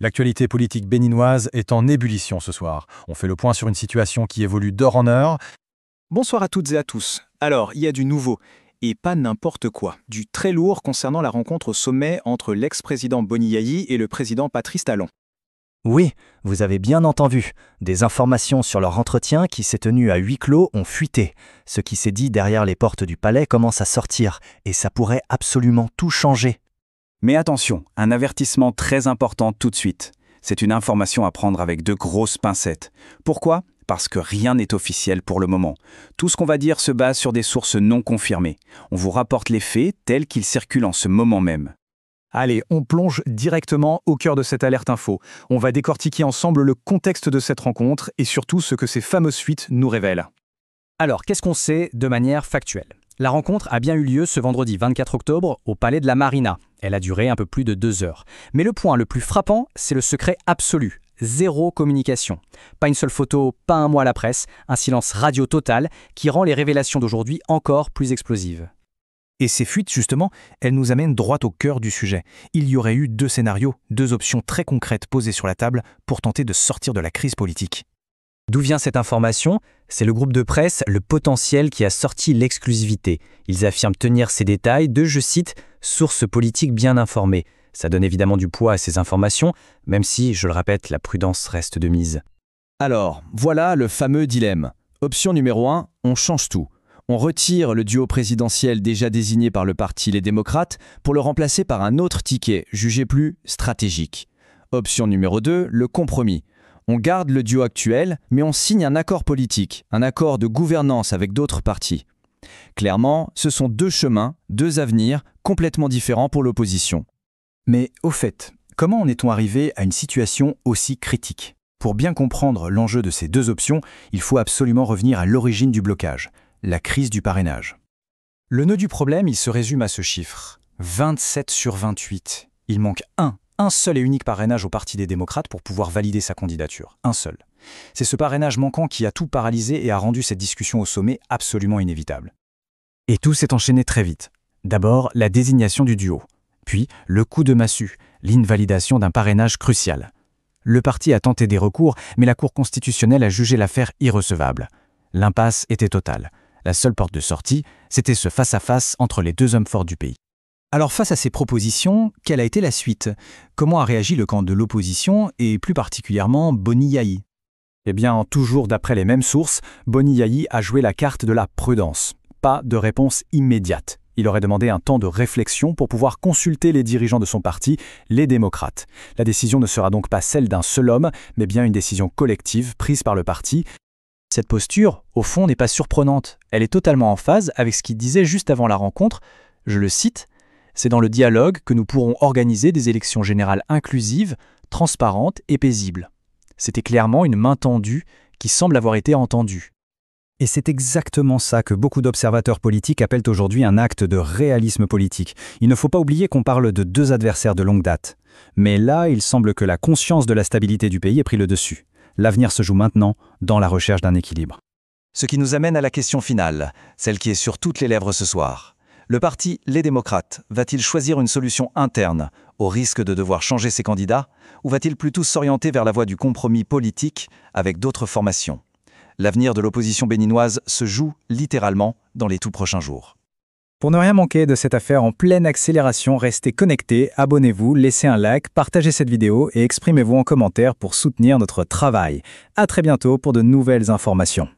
L'actualité politique béninoise est en ébullition ce soir. On fait le point sur une situation qui évolue d'heure en heure. Bonsoir à toutes et à tous. Alors, il y a du nouveau, et pas n'importe quoi. Du très lourd concernant la rencontre au sommet entre l'ex-président Boni Yayi et le président Patrice Talon. Oui, vous avez bien entendu. Des informations sur leur entretien qui s'est tenu à huis clos ont fuité. Ce qui s'est dit derrière les portes du palais commence à sortir, et ça pourrait absolument tout changer. Mais attention, un avertissement très important tout de suite. C'est une information à prendre avec de grosses pincettes. Pourquoi ? Parce que rien n'est officiel pour le moment. Tout ce qu'on va dire se base sur des sources non confirmées. On vous rapporte les faits tels qu'ils circulent en ce moment même. Allez, on plonge directement au cœur de cette alerte info. On va décortiquer ensemble le contexte de cette rencontre et surtout ce que ces fameuses fuites nous révèlent. Alors, qu'est-ce qu'on sait de manière factuelle ? La rencontre a bien eu lieu ce vendredi 24 octobre au Palais de la Marina. Elle a duré un peu plus de 2 heures. Mais le point le plus frappant, c'est le secret absolu. Zéro communication. Pas une seule photo, pas un mot à la presse, un silence radio total qui rend les révélations d'aujourd'hui encore plus explosives. Et ces fuites, justement, elles nous amènent droit au cœur du sujet. Il y aurait eu 2 scénarios, 2 options très concrètes posées sur la table pour tenter de sortir de la crise politique. D'où vient cette information ? C'est le groupe de presse Le Potentiel qui a sorti l'exclusivité. Ils affirment tenir ces détails de, je cite, « sources politiques bien informées ». Ça donne évidemment du poids à ces informations, même si, je le répète, la prudence reste de mise. Alors, voilà le fameux dilemme. Option numéro 1, on change tout. On retire le duo présidentiel déjà désigné par le parti Les Démocrates pour le remplacer par un autre ticket jugé plus stratégique. Option numéro 2, le compromis. On garde le duo actuel, mais on signe un accord politique, un accord de gouvernance avec d'autres partis. Clairement, ce sont 2 chemins, 2 avenirs complètement différents pour l'opposition. Mais au fait, comment en est-on arrivé à une situation aussi critique ? Pour bien comprendre l'enjeu de ces 2 options, il faut absolument revenir à l'origine du blocage, la crise du parrainage. Le nœud du problème, il se résume à ce chiffre. 27 sur 28. Il manque un seul et unique parrainage au Parti des démocrates pour pouvoir valider sa candidature. Un seul. C'est ce parrainage manquant qui a tout paralysé et a rendu cette discussion au sommet absolument inévitable. Et tout s'est enchaîné très vite. D'abord, la désignation du duo. Puis, le coup de massue, l'invalidation d'un parrainage crucial. Le parti a tenté des recours, mais la Cour constitutionnelle a jugé l'affaire irrecevable. L'impasse était totale. La seule porte de sortie, c'était ce face-à-face entre les 2 hommes forts du pays. Alors face à ces propositions, quelle a été la suite ? Comment a réagi le camp de l'opposition et plus particulièrement Boni Yayi ? Eh bien, toujours d'après les mêmes sources, Boni Yayi a joué la carte de la prudence. Pas de réponse immédiate. Il aurait demandé un temps de réflexion pour pouvoir consulter les dirigeants de son parti, les démocrates. La décision ne sera donc pas celle d'un seul homme, mais bien une décision collective prise par le parti. Cette posture, au fond, n'est pas surprenante. Elle est totalement en phase avec ce qu'il disait juste avant la rencontre. Je le cite, « C'est dans le dialogue que nous pourrons organiser des élections générales inclusives, transparentes et paisibles. » C'était clairement une main tendue qui semble avoir été entendue. Et c'est exactement ça que beaucoup d'observateurs politiques appellent aujourd'hui un acte de réalisme politique. Il ne faut pas oublier qu'on parle de 2 adversaires de longue date. Mais là, il semble que la conscience de la stabilité du pays ait pris le dessus. L'avenir se joue maintenant dans la recherche d'un équilibre. Ce qui nous amène à la question finale, celle qui est sur toutes les lèvres ce soir. Le parti Les Démocrates va-t-il choisir une solution interne, au risque de devoir changer ses candidats, ou va-t-il plutôt s'orienter vers la voie du compromis politique avec d'autres formations ? L'avenir de l'opposition béninoise se joue littéralement dans les tout prochains jours. Pour ne rien manquer de cette affaire en pleine accélération, restez connectés, abonnez-vous, laissez un like, partagez cette vidéo et exprimez-vous en commentaire pour soutenir notre travail. À très bientôt pour de nouvelles informations.